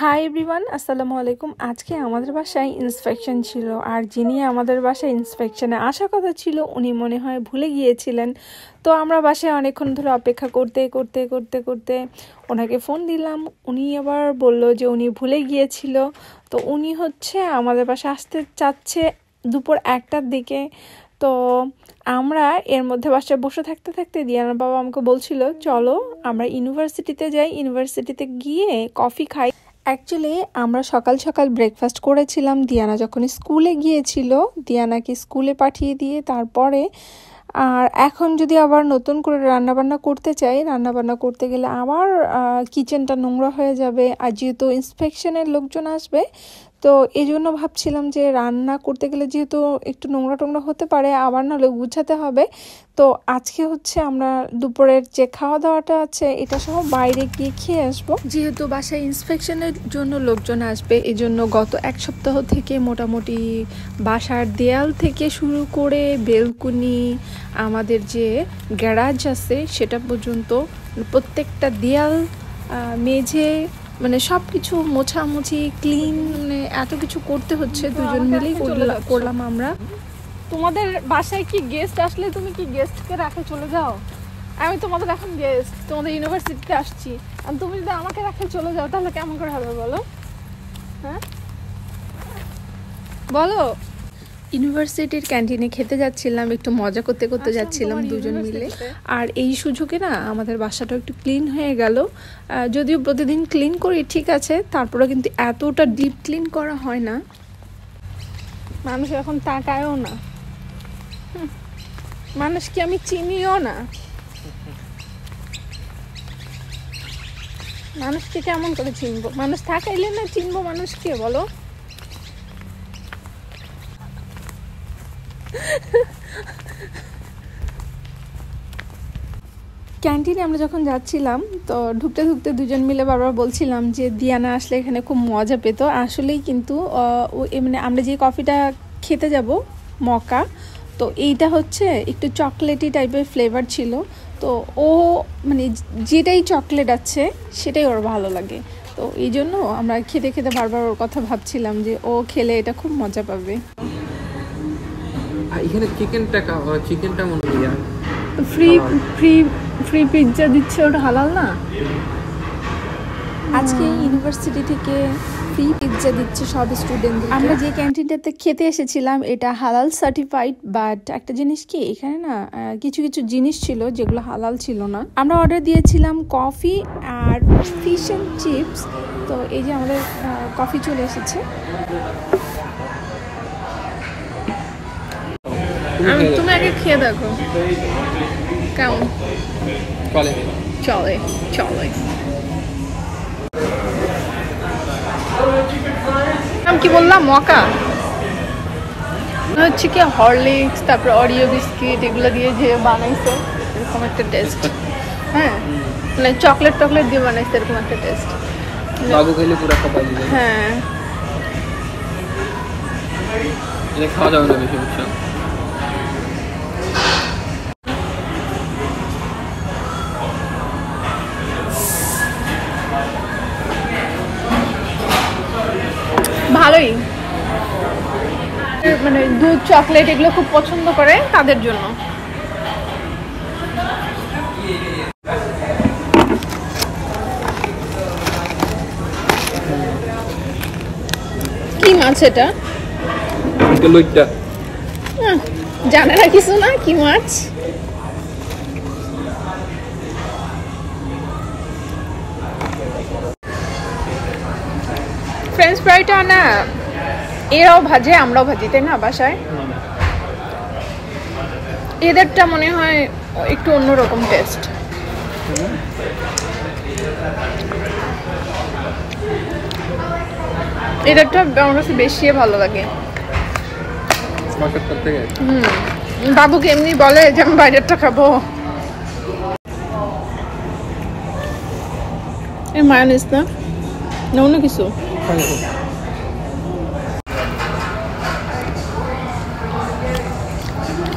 Hi everyone, আসসালামু আলাইকুম। আজকে আমাদের বাসায় ইন্সপেকশন ছিল, আর যিনি আমাদের বাসায় ইন্সপেকশনে আসার কথা ছিল উনি মনে হয় ভুলে গিয়েছিলেন। তো আমরা বাসায় অনেকক্ষণ ধরে অপেক্ষা করতে করতে করতে করতে ওনাকে ফোন দিলাম। উনি আবার বলল যে উনি ভুলে গিয়েছিল। তো উনি আমাদের বাসায় আসতে চাচ্ছে দুপুর 1টার দিকে। তো আমরা এর মধ্যে বাসায় বসে থাকতে থাকতে দিয়ানার বাবা আমাকে বলছিল চলো আমরা ইউনিভার্সিটিতে যাই, ইউনিভার্সিটিতে গিয়ে কফি খাই। অ্যাকচুয়ালি আমরা সকাল সকাল ব্রেকফাস্ট করেছিলাম। দিয়ানা যখন স্কুলে গিয়েছিল, দিয়ানাকে স্কুলে পাঠিয়ে দিয়ে তারপরে আর এখন যদি আবার নতুন করে রান্নাবান্না করতে চাই, রান্নাবান্না করতে গেলে আবার কিচেনটা নোংরা হয়ে যাবে। আর যেহেতু ইন্সপেকশনের লোকজন আসবে, তো এই জন্য ভাবছিলাম যে রান্না করতে গেলে যেহেতু একটু নোংরা টোংরা হতে পারে, আবার নাহলে গুছাতে হবে। তো আজকে আমরা দুপুরের যে খাওয়া দাওয়াটা আছে এটা সহ বাইরে গিয়ে খেয়ে আসবো। যেহেতু বাসায় ইন্সপেকশনের জন্য লোকজন আসবে, এই জন্য গত 1 সপ্তাহ থেকে মোটামুটি বাসার দেয়াল থেকে শুরু করে বেলকুনি, আমাদের যে গ্যারাজ আছে সেটা পর্যন্ত প্রত্যেকটা দেয়াল, মেঝে, মানে সব কিছু মোছামুছি, ক্লিন, মানে এত কিছু করতে হচ্ছে। দুজন মিলেই করলাম আমরা। তোমাদের বাসায় কি গেস্ট আসলে তুমি কি গেস্টকে রাখে চলে যাও? আমি তোমাদের এখন গেস্ট, তোমাদের ইউনিভার্সিটিতে আসছি, আর তুমি যদি আমাকে রাখে চলে যাও তাহলে কেমন করে হবে বলো? হ্যাঁ বলো। ইউনিভার্সিটির ক্যান্টিনে খেতে যাচ্ছিলাম, একটু মজা করতে করতে যাচ্ছিলাম দুজন মিলে। আর এই সুযোগে না আমাদের বাসাটা একটু ক্লিন হয়ে গেল। যদিও প্রতিদিন ক্লিন করি ঠিক আছে, তারপরে কিন্তু এতটা ডিপ ক্লিন করা হয় না। মানুষ এখন তাকায়ও না, মানুষকে আমি চিনিও না। মানুষকে কেমন করে চিনবো? মানুষ তাকাইলে না চিনবো মানুষকে, বলো? ক্যান্টিনে আমরা যখন যাচ্ছিলাম, তো ঢুকতে ঢুকতে দুজন মিলে বারবার বলছিলাম যে দিয়ানা আসলে এখানে খুব মজা পেত। আসলেই কিন্তু মানে আমরা যে কফিটা খেতে যাব মকা, তো এইটা একটু চকলেটি টাইপের ফ্লেভার ছিল। তো ও মানে যেটাই চকলেট আছে সেটাই ওর ভালো লাগে। তো এই জন্য আমরা খেতে খেতে বারবার ওর কথা ভাবছিলাম যে ও খেলে এটা খুব মজা পাবে। এখানে চিকেনটা মনে হয় ফ্রি ফ্রি ফ্রি পিৎজা দিচ্ছে, ওটা হালাল না? আজকে ইউনিভার্সিটি থেকে ফ্রি পিৎজা দিচ্ছে সব স্টুডেন্টদের। আমরা যে ক্যান্টিনটাতে খেতে এসেছিলাম এটা হালাল সার্টিফাইড, বাট একটা জিনিস কি এখানে না কিছু কিছু জিনিস ছিল যেগুলো হালাল ছিল না। আমরা অর্ডার দিয়েছিলাম কফি আর ফিশ অ্যান্ড চিপস। তো এই যে আমাদের কফি চলে এসেছে। তুমি আগে খেয়ে দেখো কেমন চলে। আমি কি বললাম? মকা কি হরলিক্স, তারপর অরিও বিস্কিট এগুলো দিয়ে যে বানাইছে এরকম একটা টেস্ট। হ্যাঁ, মানে চকলেট দিয়ে বানাইছে এরকম একটা টেস্ট। বাবু খেলে পুরো খাবার দিবে। হ্যাঁ, এটা খাওয়া যাবে না বেশি, বুঝছো? ভালোই। মানে দুধ, চকলেট এগুলো খুব পছন্দ করে তাদের জন্য। কি মাছ এটা? জানে না কিছু না, কি মাছ? ফ্রেঞ্চ ফ্রাইটা না এরাও ভাজে, আমরাও ভাজি, তাই না বাসায়? এদেরটা মনে হয় একটু অন্যরকম টেস্ট। এদেরটা আমার কাছে বেশি ভালো লাগে। বাবুকে এমনি বলে যে আমি বাইরেরটা খাবো। এই মায়োনিজ না অন্য কিছু?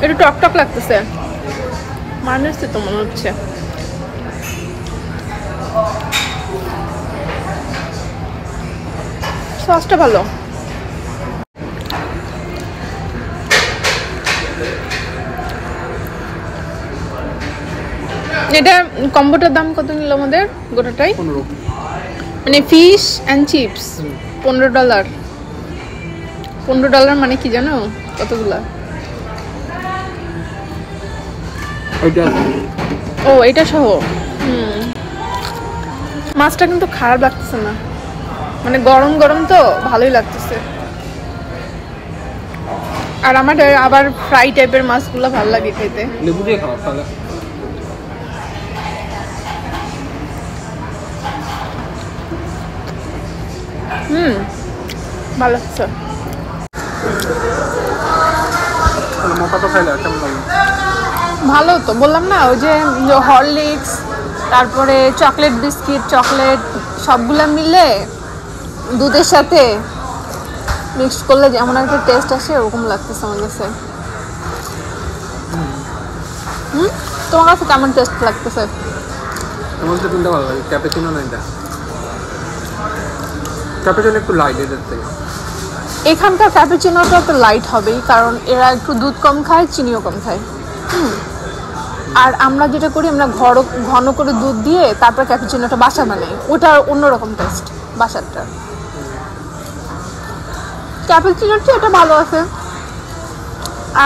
একটু টক লাগতেছে, মায়োনিজ তো মনে হচ্ছে। সসটা ভালো। এটা কম্বোটার দাম কত নিল আমাদের গোটাটাই? 15। মানে ফিশ অ্যান্ড চিপস $15। $15 মানে কি জানো কতগুলা? ও এটা সহ। মাছটা কিন্তু খারাপ লাগতেছে না, মানে গরম গরম তো ভালোই লাগতেছে। আর আমার আবার ফ্রাই টাইপের মাছগুলো ভালো লাগে খেতে। লেবু দিয়ে খাওয়া তাহলে। ভালো লাগছে। মোটা তো খাইলে কেমন লাগলো? ভালো তো বললাম না, ওই যে হরলিক্স, তারপরে চকলেট বিস্কিট, চকলেট সবগুলো মিলে দুধের সাথে মিক্স করলে যেমন একটা টেস্ট আসে ওরকম লাগতেছে আমার কাছে। তোমার কাছে কেমন টেস্ট লাগতেছে? আমার তো তিনটা ভালো লাগে, ক্যাপুচিনো না এটা। ক্যাপুচিনো একটু লাইট এদের থেকে। এখানকার ক্যাপুচিনোটা তো লাইট হবেই, কারণ এরা একটু দুধ কম খায়, চিনিও কম খায়। আর আমরা যেটা করি, আমরা ঘন করে দুধ দিয়ে তারপর ক্যাপুচিনোটা বাসা বানাই, ওটার অন্যরকম টেস্ট বাসারটা। ক্যাপুচিনোর চেয়ে এটা ভালো আছে।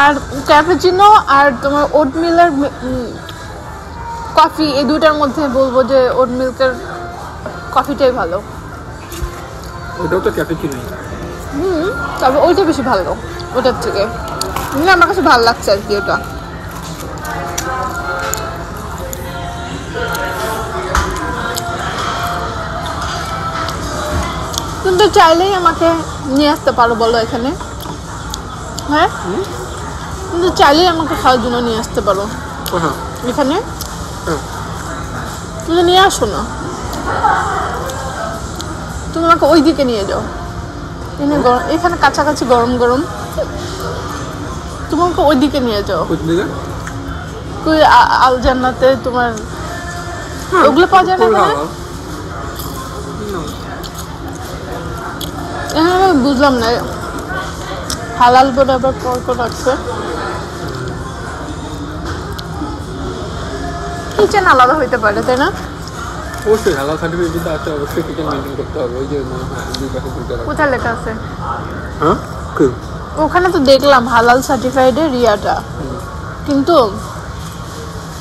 আর ক্যাপুচিনো আর তোমার ওট মিলের কফি, এই দুইটার মধ্যে বলবো যে ওট মিল্কের কফিটাই ভালো। ওটাও তো ক্যাপুচিনোই। তবে ওইটা বেশি ভালো ওটার থেকে। আমার কাছে ভালো লাগছে আর কি ওটা। কিন্তু চাইলেই আমাকে নিয়ে আসতে পারো বলো এখানে, হ্যাঁ? কিন্তু চাইলেই আমাকে খাওয়ার জন্য নিয়ে আসতে পারো এখানে। তুমি নিয়ে আসো না, তুমি আমাকে ওই দিকে নিয়ে যাও। এখানে কাছাকাছি গরম গরম, তুমি আমাকে ওই দিকে নিয়ে যাও। কই আল জান্নাতে তোমার ওগুলো পাওয়া যায় না? হ্যাঁ বুঝলাম না, হালাল করে আবার পর্ক রাখছে। কিচেন আলাদা হইতে পারে তাই না? অবশ্যই হালাল সার্টিফিকেট দিতে আছে, অবশ্যই কিচেন মেইনটেইন করতে হবে। ওই যে দুই পাশে দুইটা কোথায় লেখা আছে? হ্যাঁ ওখানে তো দেখলাম হালাল সার্টিফাইডের রিয়াটা, কিন্তু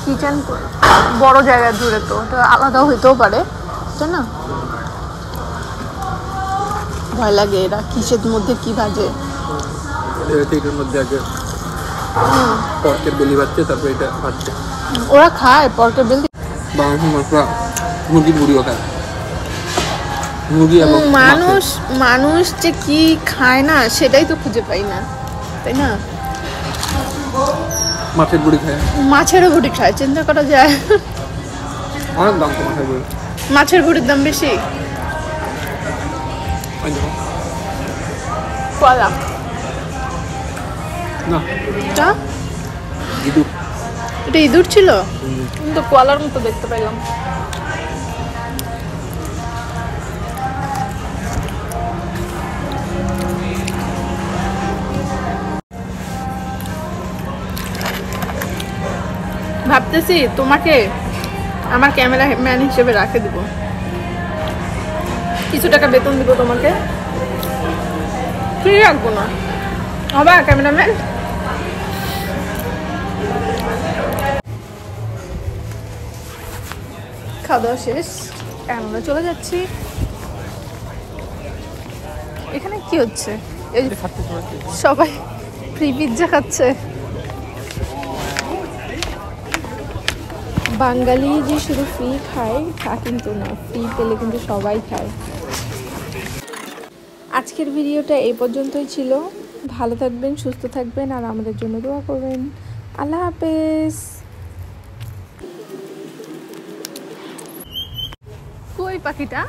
কিচেন বড় জায়গা জুড়ে তো এটা আলাদাও হইতেও পারে তাই না? ভয় লাগে এরা কিসের মধ্যে কি ভাজে। এটার মধ্যে আগে পর্কের বেলি ভাজছে, তারপরে এটা ভাজছে। ওরা খায় পর্কের বেলি? বাংলাদেশি মানুষরা মুরগির বুড়িও খায়। মুরগি এবং মানুষ যে কি খায় না সেটাই তো খুঁজে পাই না তাই না? মাছের বুড়ি খায়, মাছেরও বুড়ি খায়, চিন্তা করা যায়। অনেক দাম তো মাছের বুড়ি। মাছের বুড়ির দাম বেশি। কলা না ইঁদুর, এটা ইঁদুর ছিল, কিন্তু কলার মতো দেখতে পাইলাম। ভাবতেছি তোমাকে আমার ক্যামেরা ম্যান হিসেবে রাখে দিব, কিছু টাকা বেতন দিব তোমাকে, ফ্রি রাখবো না, হবা ক্যামেরাম্যান। খাওয়া দাওয়া শেষ, এখন আমরা চলে যাচ্ছি। এখানে কি হচ্ছে? এই সবাই ফ্রি পিৎজা খাচ্ছে। বাঙালি যে শুধু ফ্রি খায় তা কিন্তু না, ফ্রি পেলে কিন্তু সবাই খায়। আজকের ভিডিওটা এই পর্যন্তই ছিল। ভালো থাকবেন, সুস্থ থাকবেন, আর আমাদের জন্য দোয়া করবেন। আল্লাহ হাফেজ। কই পাখিটা?